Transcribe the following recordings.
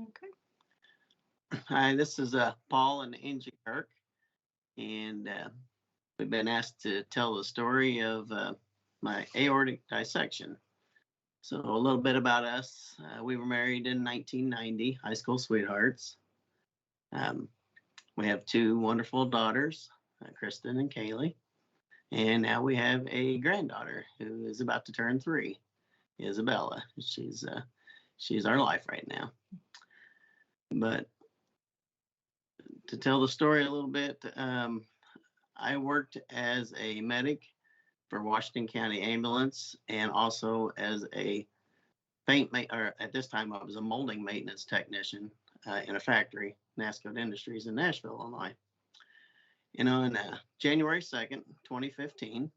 Okay. Hi, this is Paul and Angie Kirk, and we've been asked to tell the story of my aortic dissection. So, a little bit about us. We were married in 1990, high school sweethearts. Um, we have two wonderful daughters, Kristen and Kaylee, and now we have a granddaughter who is about to turn 3, Isabella. She's our life right now. But to tell the story a little bit, I worked as a medic for Washington County Ambulance and also as a or at this time I was a molding maintenance technician in a factory, Nascode Industries in Nashville, Illinois. On January 2nd, 2015,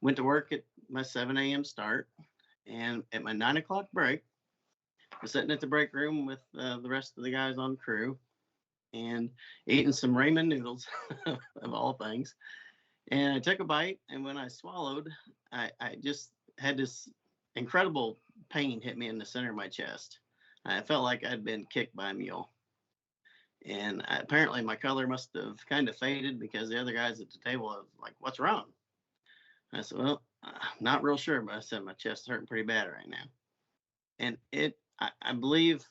went to work at my 7 a.m. start, and at my 9 o'clock break, I was sitting at the break room with the rest of the guys on crew and eating some ramen noodles, of all things. And I took a bite, and when I swallowed, I just had this incredible pain hit me in the center of my chest. I felt like I'd been kicked by a mule. And apparently my color must have kind of faded because the other guys at the table was like, "What's wrong?" I said, "Well, not real sure," but I said, "My chest's hurting pretty bad right now." And I believe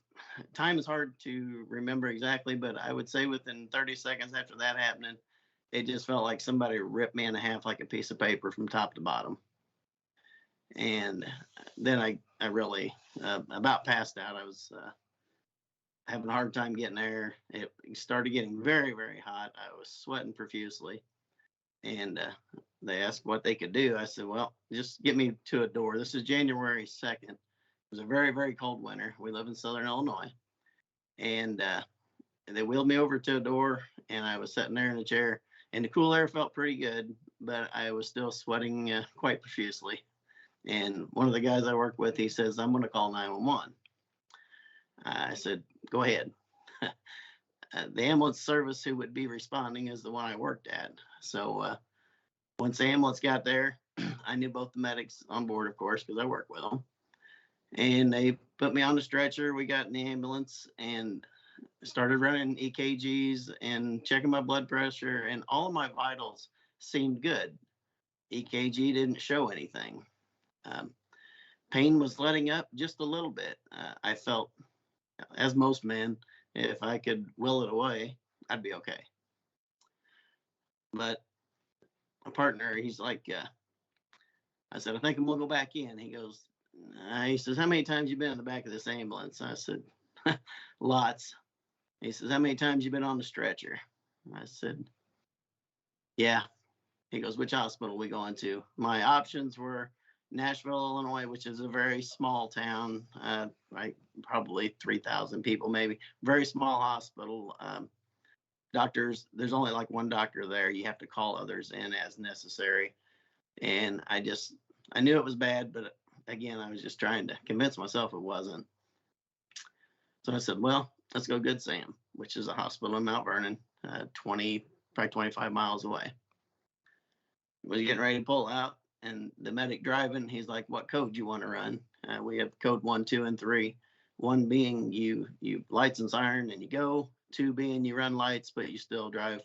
time is hard to remember exactly, but I would say within 30 seconds after that happening, it just felt like somebody ripped me in half like a piece of paper from top to bottom. And then I really about passed out. I was having a hard time getting air. It started getting very, very hot. I was sweating profusely. And they asked what they could do. I said, "Well, just get me to a door." This is January 2nd. It was a very, very cold winter. We live in Southern Illinois. And they wheeled me over to a door, and I was sitting there in a chair. And the cool air felt pretty good, but I was still sweating quite profusely. And one of the guys I work with, he says, "I'm going to call 911. I said, "Go ahead." The ambulance service who would be responding is the one I worked at. So once the ambulance got there, I knew both the medics on board, of course, because I work with them. And they put me on the stretcher. We got in the ambulance and started running EKGs and checking my blood pressure, and all of my vitals seemed good. EKG didn't show anything. Pain was letting up just a little bit. I felt, as most men, if I could will it away, I'd be okay. But my partner, he's like, I said, "I think I'm going to go back in." He goes, he says, "How many times you been in the back of this ambulance?" I said, "Lots." He says, "How many times you been on the stretcher?" I said, "Yeah." He goes, "Which hospital we going to?" My options were Nashville, Illinois, which is a very small town, like probably 3,000 people, maybe. Very small hospital. Doctors, there's only like one doctor there. You have to call others in as necessary. And I knew it was bad, but again, I was just trying to convince myself it wasn't. So I said, "Well, let's go Good Sam," which is a hospital in Mount Vernon, probably 25 miles away. Was getting ready to pull out, and the medic driving, he's like, "What code you want to run?" We have code 1, 2, and 3. 1 being you lights and siren and you go. 2 being you run lights, but you still drive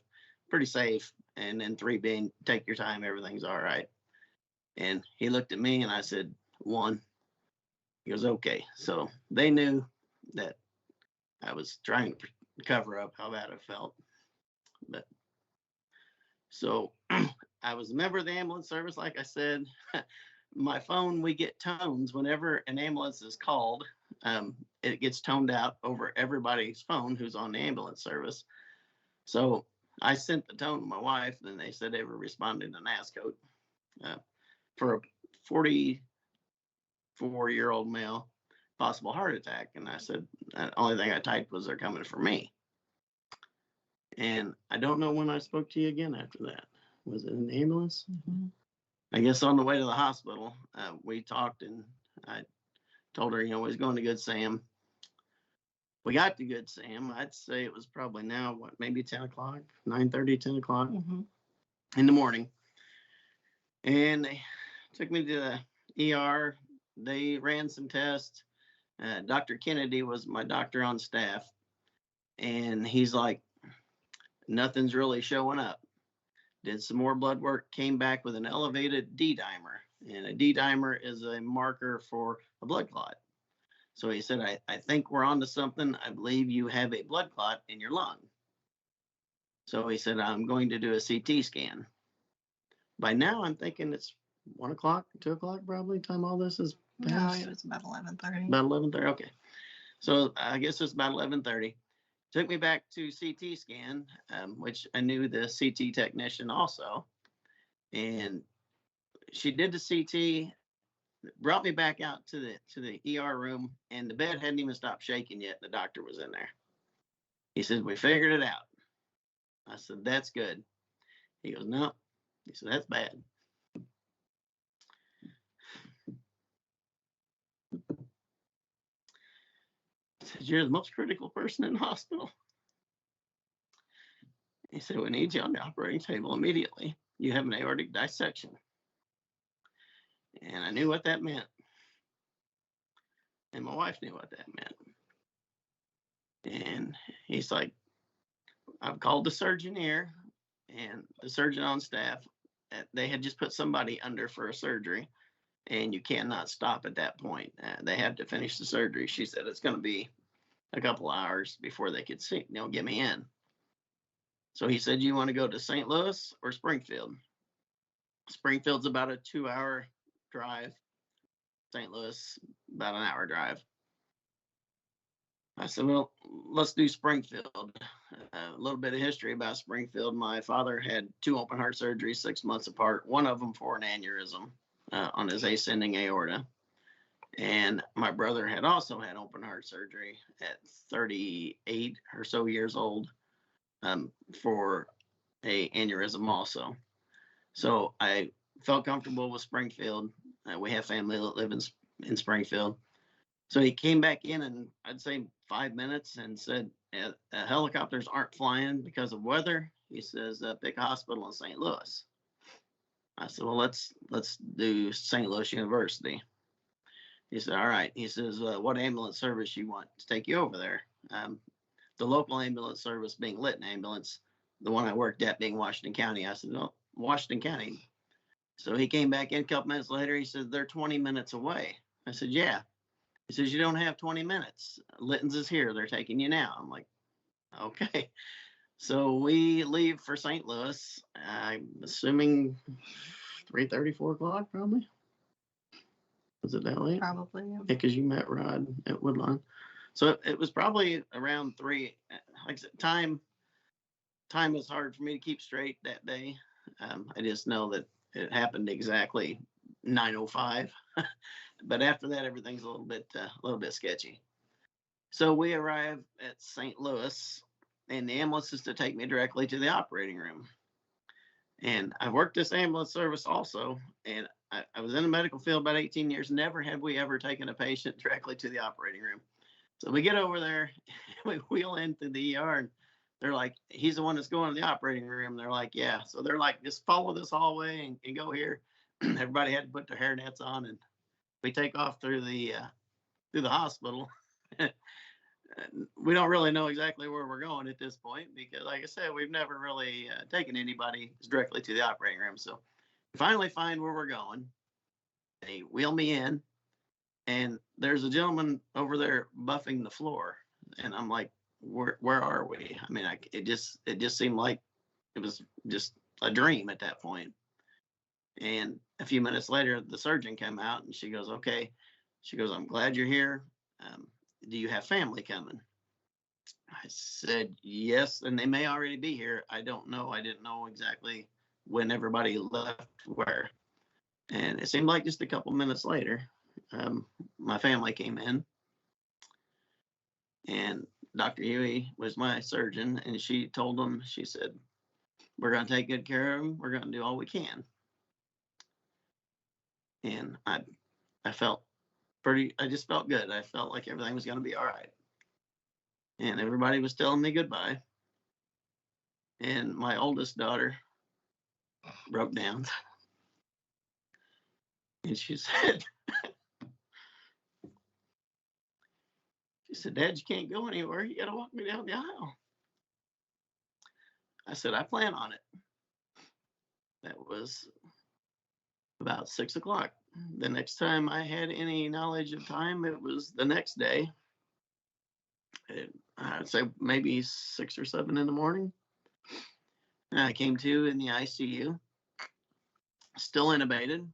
pretty safe. And then 3 being take your time, everything's all right. And he looked at me and I said, 1. He goes, "Okay." So they knew that I was trying to cover up how bad I felt. But so I was a member of the ambulance service, like I said. My phone, we get tones whenever an ambulance is called. It gets toned out over everybody's phone who's on the ambulance service. So I sent the tone to my wife, and they said they were responding to Nascode for a 44-year-old male, possible heart attack. And I said, the only thing I typed was they're coming for me. And I don't know when I spoke to you again after that. Was it in the ambulance? Mm-hmm. I guess on the way to the hospital, we talked, and I told her, we was going to Good Sam. We got to Good Sam. I'd say it was probably now, maybe 10 o'clock, 9:30, 10 o'clock in the morning. And they took me to the ER. They ran some tests. Dr. Kennedy was my doctor on staff, and he's like, nothing's really showing up. Did some more blood work, came back with an elevated D dimer. And a D dimer is a marker for a blood clot. So he said, I think we're on to something. I believe you have a blood clot in your lung. So he said, I'm going to do a CT scan. By now, I'm thinking it's 1 o'clock, 2 o'clock, probably, time all this is passed. No, it was about 11:30. About 11:30, okay. So I guess it's about 11:30. Took me back to CT scan, which I knew the CT technician also. And she did the CT, brought me back out to the ER room, and the bed hadn't even stopped shaking yet. The doctor was in there. He said, we figured it out. I said, that's good. He goes, no. He said, that's bad. He said, you're the most critical person in the hospital. He said, we need you on the operating table immediately. You have an aortic dissection. And I knew what that meant. And my wife knew what that meant. And he's like, I've called the surgeon here and the surgeon on staff. They had just put somebody under for a surgery, and you cannot stop at that point. They have to finish the surgery. She said it's going to be a couple hours before they could see, get me in. So he said, you want to go to St. Louis or Springfield? Springfield's about a 2-hour drive. St. Louis, about an hour drive. I said, well, let's do Springfield. A little bit of history about Springfield. My father had 2 open heart surgeries 6 months apart, one of them for an aneurysm on his ascending aorta. And my brother had also had open heart surgery at 38 or so years old for a aneurysm also. So I felt comfortable with Springfield. We have family that live in Springfield. So he came back in I'd say 5 minutes and said, helicopters aren't flying because of weather. He says, pick a hospital in St. Louis. I said, well, let's do St. Louis University. He said, all right. He says, what ambulance service you want to take you over there? The local ambulance service being Lytton Ambulance, the one I worked at being Washington County. I said, no, Washington County. So he came back in a couple minutes later. He said, they're 20 minutes away. I said, yeah. He says, you don't have 20 minutes. Lytton's is here. They're taking you now. I'm like, okay. So we leave for St. Louis. I'm assuming 3:30, 4 o'clock, probably. Was it that late? Probably. Yeah, because you met Rod at Woodlawn. So it was probably around 3. Like I said, time is hard for me to keep straight that day. I just know that it happened exactly 9:05. But after that, everything's a little bit sketchy. So we arrive at St. Louis, and the ambulance is to take me directly to the operating room. And I've worked this ambulance service also, and I was in the medical field about 18 years. Never have we ever taken a patient directly to the operating room. So we get over there, we wheel into the ER, and they're like, he's the one that's going to the operating room. They're like, yeah. So they're like, just follow this hallway and go here. Everybody had to put their hairnets on, and we take off through the hospital. We don't really know exactly where we're going at this point because, like I said, we've never really taken anybody directly to the operating room. So we finally find where we're going. They wheel me in, and there's a gentleman over there buffing the floor, and I'm like, where are we? I mean, it just seemed like it was just a dream at that point. And a few minutes later, the surgeon came out, and she goes, okay. She goes, I'm glad you're here. Do you have family coming? I said, yes, and they may already be here. I don't know. I didn't know exactly when everybody left where. And it seemed like just a couple minutes later, my family came in. And Dr. Huey was my surgeon, and she told them, she said, we're going to take good care of them. We're going to do all we can. And I felt I just felt good. I felt like everything was going to be all right. And everybody was telling me goodbye. And my oldest daughter broke down. And she said, She said, Dad, you can't go anywhere. You got to walk me down the aisle. I said, I plan on it. That was about 6 o'clock. The next time I had any knowledge of time, it was the next day. I'd say maybe 6 or 7 in the morning. And I came to in the ICU, still intubated.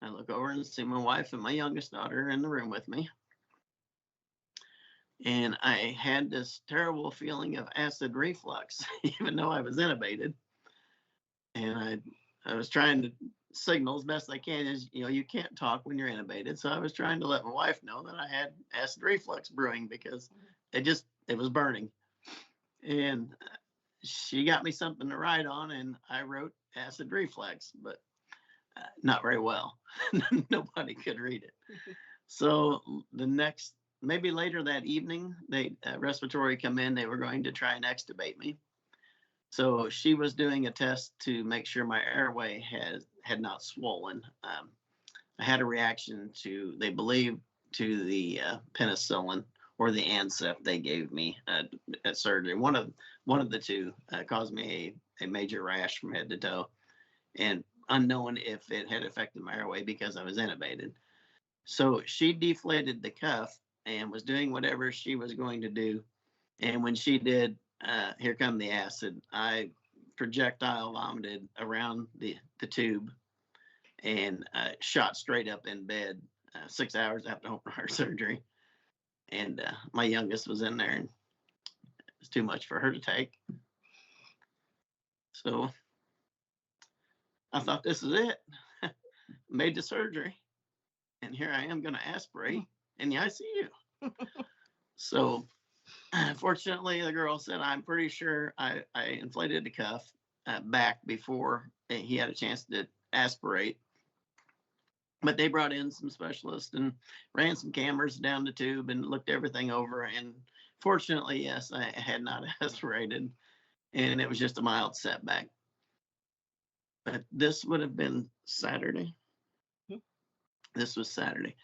I look over and see my wife and my youngest daughter in the room with me. And I had this terrible feeling of acid reflux, even though I was intubated. And I was trying to signal as best I can, is, you can't talk when you're intubated. So I was trying to let my wife know that I had acid reflux brewing, because it was burning. And she got me something to write on, and I wrote acid reflux, but not very well. Nobody could read it. So maybe later that evening, respiratory come in. They were going to try and extubate me. So she was doing a test to make sure my airway had not swollen. I had a reaction they believe, to the penicillin or the onset they gave me at surgery. One of the two caused me a major rash from head to toe, and unknown if it had affected my airway because I was intubated. So she deflated the cuff and was doing whatever she was going to do. And when she did, here come the acid. I projectile vomited around the tube and shot straight up in bed 6 hours after open heart surgery. And my youngest was in there, and it was too much for her to take. So I thought, this is it. Made the surgery, and here I am going to aspirate in the ICU. So fortunately, the girl said, I'm pretty sure I inflated the cuff back before he had a chance to aspirate. But they brought in some specialists and ran some cameras down the tube and looked everything over. And fortunately, yes, I had not aspirated, and it was just a mild setback. But this would have been Saturday. This was Saturday.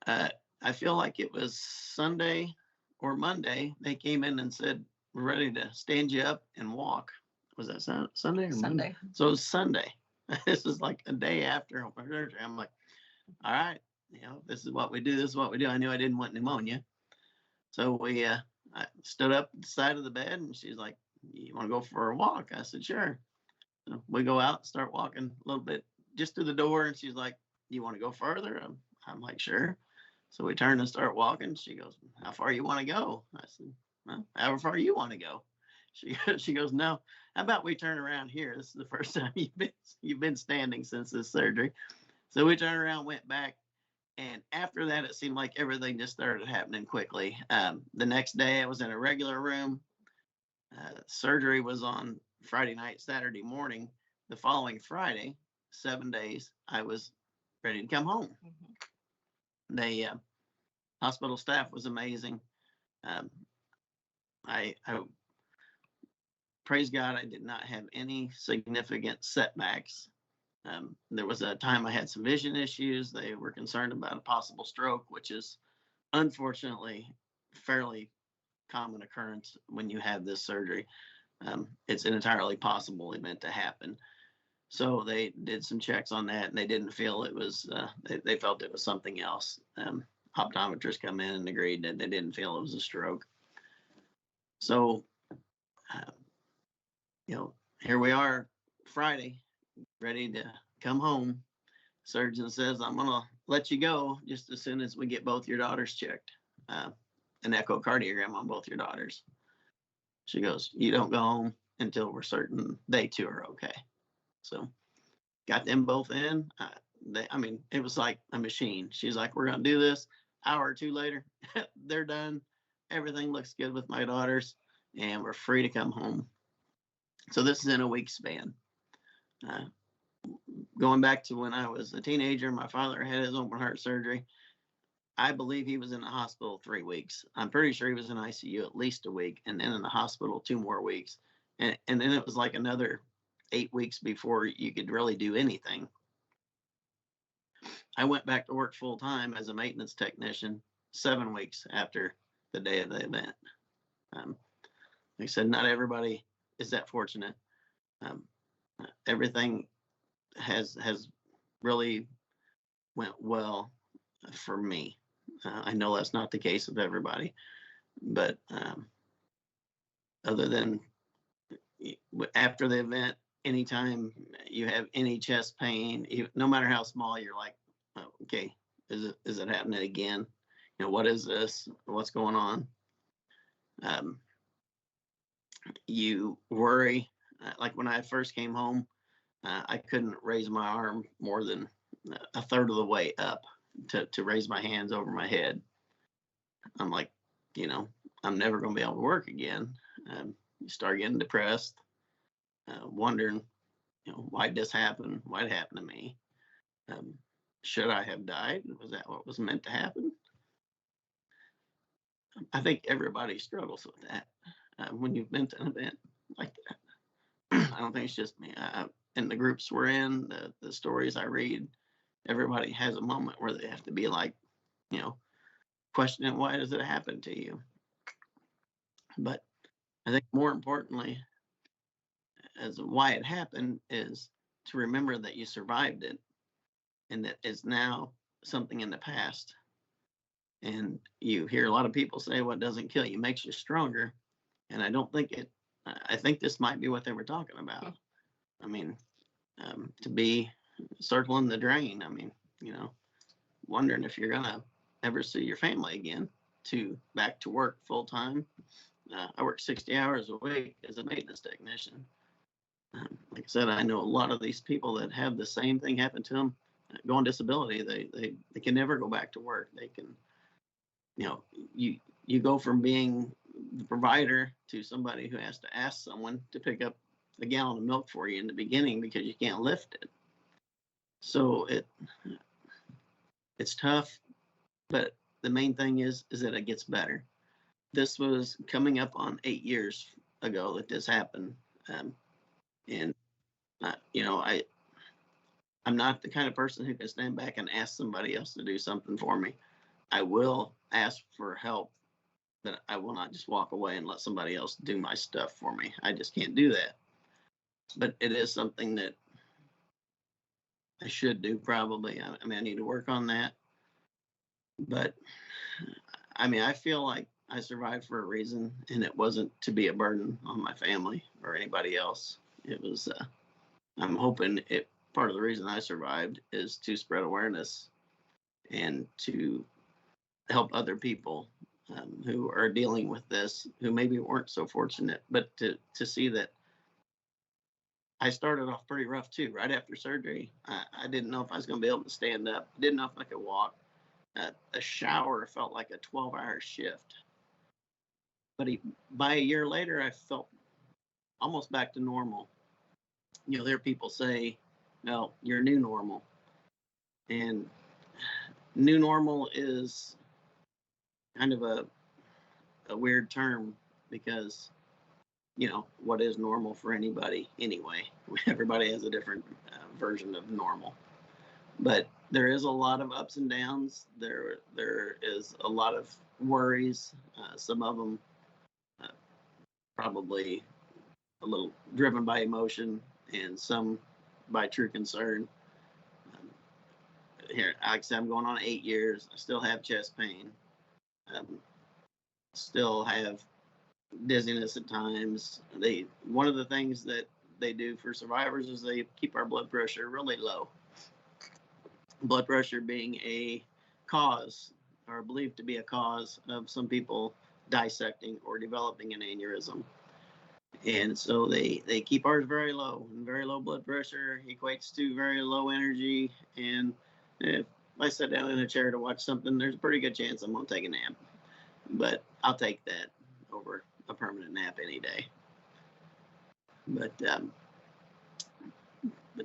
I feel like it was Sunday or Monday. They came in and said, we're ready to stand you up and walk. Was that Sunday or Sunday? Monday? So it was Sunday. This is like a day after my surgery. I'm like, all right, this is what we do. This is what we do. I knew I didn't want pneumonia. So I stood up at the side of the bed, and she's like, you want to go for a walk? I said, sure. So we go out, start walking a little bit just to the door. And she's like, you want to go further? I'm like, sure. So we turn and start walking. She goes, how far you want to go? I said, well, however far you want to go. She goes, no, how about we turn around here? This is the first time you've been standing since this surgery. So we turned around, went back. And after that, it seemed like everything just started happening quickly. The next day I was in a regular room. Surgery was on Friday night, Saturday morning. The following Friday, 7 days, I was ready to come home. Mm-hmm. The hospital staff was amazing. I praise God, I did not have any significant setbacks. There was a time I had some vision issues. They were concerned about a possible stroke, which is unfortunately fairly common occurrence when you have this surgery. It's an entirely possible event to happen. So they did some checks on that, and they didn't feel it was, they felt it was something else. Optometrists come in and agreed that they didn't feel it was a stroke. So, here we are Friday, ready to come home. Surgeon says, I'm going to let you go just as soon as we get both your daughters checked. An echocardiogram on both your daughters. She goes, you don't go home until we're certain they too are okay. So got them both in. It was like a machine. She's like, we're going to do this. Hour or two later, they're done. Everything looks good with my daughters, and we're free to come home. So this is in a week span. Going back to when I was a teenager, my father had his open heart surgery. I believe he was in the hospital 3 weeks. I'm pretty sure he was in ICU at least a week, and then in the hospital 2 more weeks. And then it was like another 8 weeks before you could really do anything. I went back to work full time as a maintenance technician 7 weeks after the day of the event. Like I said, not everybody is that fortunate. Um, Everything has really went well for me. I know that's not the case of everybody, but other than after the event, anytime you have any chest pain, no matter how small, you're like, oh, okay, is it happening again? You know, what is this? What's going on? You worry. Like when I first came home, I couldn't raise my arm more than a third of the way up to raise my hands over my head. I'm like, you know, I'm never going to be able to work again. You start getting depressed, wondering, you know, why'd this happen? Why'd it happen to me? Should I have died? Was that what was meant to happen? I think everybody struggles with that when you've been to an event like that. I don't think it's just me. In the groups we're in, the stories I read, everybody has a moment where they have to be like, you know, questioning why does it happen to you? But I think more importantly, as why it happened is to remember that you survived it and that it's now something in the past. And you hear a lot of people say what doesn't kill you makes you stronger. And I don't think it, I think this might be what they were talking about. I mean, to be circling the drain, I mean, you know, wondering if you're going to ever see your family again, to back to work full time. I work 60 hours a week as a maintenance technician. Like I said, I know a lot of these people that have the same thing happen to them, go on disability. They can never go back to work. They can, you know, you go from being the provider to somebody who has to ask someone to pick up a gallon of milk for you in the beginning because you can't lift it. So it's tough, but the main thing is that it gets better. This was coming up on 8 years ago that this happened, and you know, I'm not the kind of person who can stand back and ask somebody else to do something for me. I will ask for help, but I will not just walk away and let somebody else do my stuff for me. I just can't do that. But it is something that I should do probably. I mean, I need to work on that. But I mean, I feel like I survived for a reason, and it wasn't to be a burden on my family or anybody else. It was, I'm hoping part of the reason I survived is to spread awareness and to help other people who are dealing with this, who maybe weren't so fortunate, but to see that I started off pretty rough too. Right after surgery, I didn't know if I was going to be able to stand up. Didn't know if I could walk. A shower felt like a 12-hour shift. But by a year later, I felt almost back to normal. You know, there are people say, "No, you're new normal," and new normal is kind of a weird term because, you know, what is normal for anybody anyway? Everybody has a different version of normal. But there is a lot of ups and downs. There is a lot of worries. Some of them probably a little driven by emotion, and some by true concern. Um, Here, like I said, I'm going on 8 years. I still have chest pain. Still have dizziness at times. One of the things that they do for survivors is they keep our blood pressure really low. Blood pressure being a cause, or believed to be a cause, of some people dissecting or developing an aneurysm. And so they keep ours very low, and very low blood pressure equates to very low energy. And if I sit down in a chair to watch something, there's a pretty good chance I'm going to take a nap. But I'll take that over a permanent nap any day. But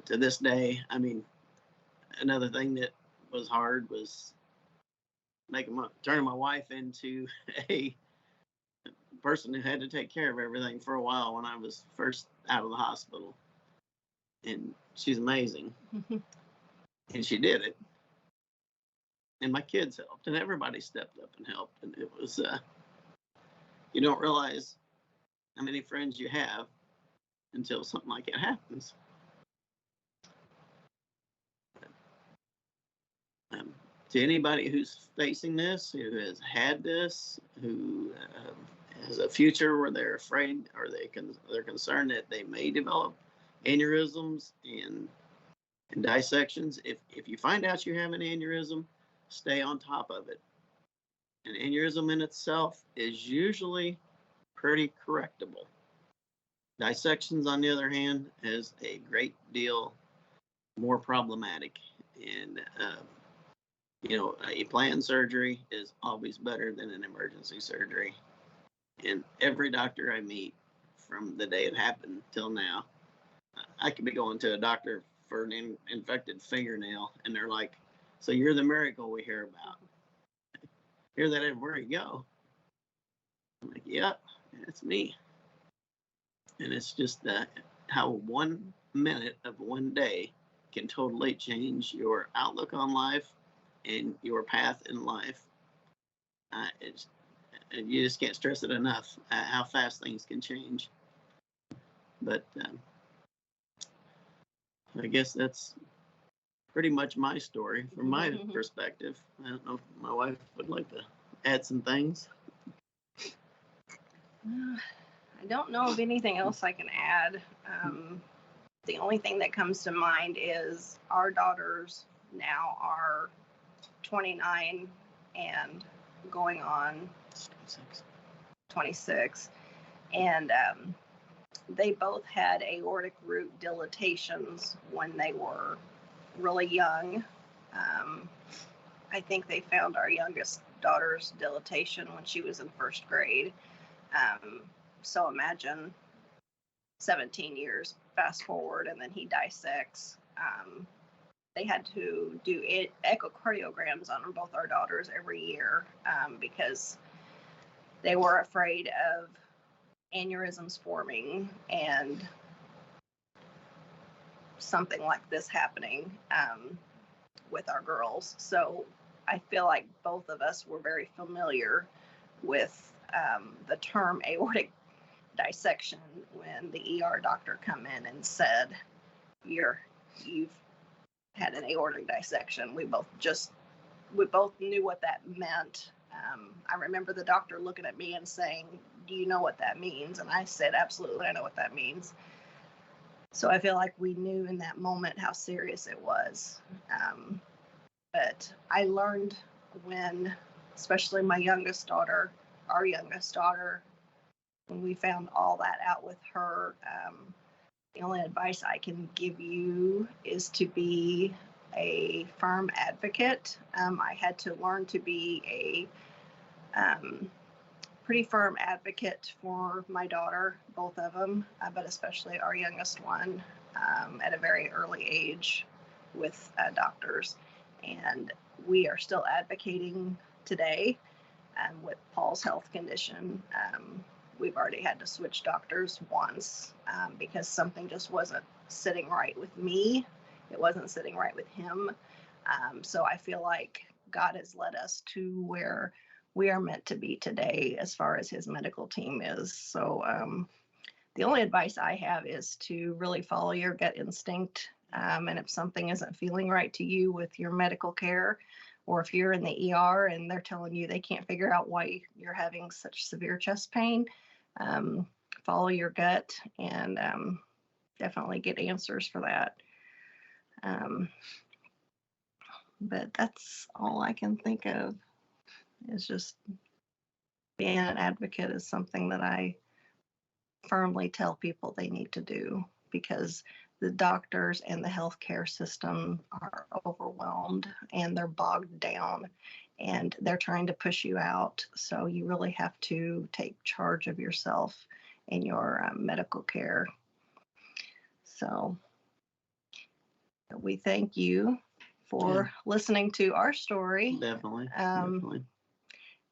to this day, I mean, another thing that was hard was turning my wife into a person who had to take care of everything for a while when I was first out of the hospital. And she's amazing. And she did it. And my kids helped, and everybody stepped up and helped. And it was you don't realize how many friends you have until something like it happens. To anybody who's facing this, who has had this, who has a future where they're afraid or they're concerned that they may develop aneurysms and dissections, if you find out you have an aneurysm, stay on top of it. An aneurysm in itself is usually pretty correctable. Dissections, on the other hand, is a great deal more problematic. And, a planned surgery is always better than an emergency surgery. And every doctor I meet from the day it happened till now, I could be going to a doctor for an infected fingernail, and they're like, "So you're the miracle we hear about." Hear that everywhere you go. I'm like, "Yep, it's me." And it's just that how 1 minute of one day can totally change your outlook on life and your path in life. You just can't stress it enough how fast things can change. But I guess that's pretty much my story from my perspective. I don't know if my wife would like to add some things. I don't know of anything else I can add. The only thing that comes to mind is our daughters now are 29 and going on 26. And they both had aortic root dilatations when they were really young. I think they found our youngest daughter's dilatation when she was in first grade. So imagine 17 years fast forward, and then he dissects. They had to do echocardiograms on both our daughters every year because they were afraid of aneurysms forming and something like this happening with our girls. So I feel like both of us were very familiar with the term aortic dissection when the ER doctor come in and said, you've had an aortic dissection. We both knew what that meant. I remember the doctor looking at me and saying, "Do you know what that means?" And I said, "Absolutely, I know what that means." So I feel like we knew in that moment how serious it was. But I learned when, especially our youngest daughter, when we found all that out with her, the only advice I can give you is to be a firm advocate. I had to learn to be a pretty firm advocate for my daughter, both of them, but especially our youngest one, at a very early age with doctors. And we are still advocating today with Paul's health condition. We've already had to switch doctors once because something just wasn't sitting right with me. It wasn't sitting right with him. So I feel like God has led us to where we are meant to be today as far as his medical team is. So the only advice I have is to really follow your gut instinct. And if something isn't feeling right to you with your medical care, or if you're in the ER and they're telling you they can't figure out why you're having such severe chest pain, follow your gut and definitely get answers for that. But that's all I can think of, is just being an advocate is something that I firmly tell people they need to do, because the doctors and the healthcare system are overwhelmed and they're bogged down and they're trying to push you out. So you really have to take charge of yourself and your medical care. So we thank you for listening to our story. Definitely.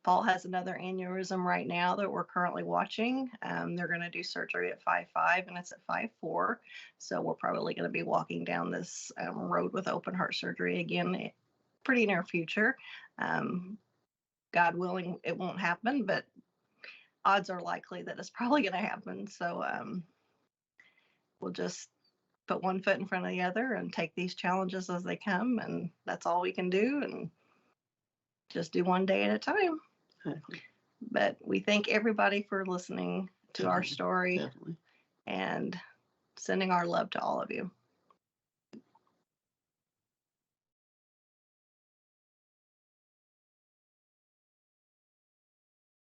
Paul has another aneurysm right now that we're currently watching. They're going to do surgery at 5'5", and it's at 5'4". So we're probably going to be walking down this road with open heart surgery again pretty near future. God willing, it won't happen, but odds are likely that it's probably going to happen. So we'll just put one foot in front of the other and take these challenges as they come. And that's all we can do. And just do one day at a time. Exactly. But we thank everybody for listening to our story Definitely. and sending our love to all of you.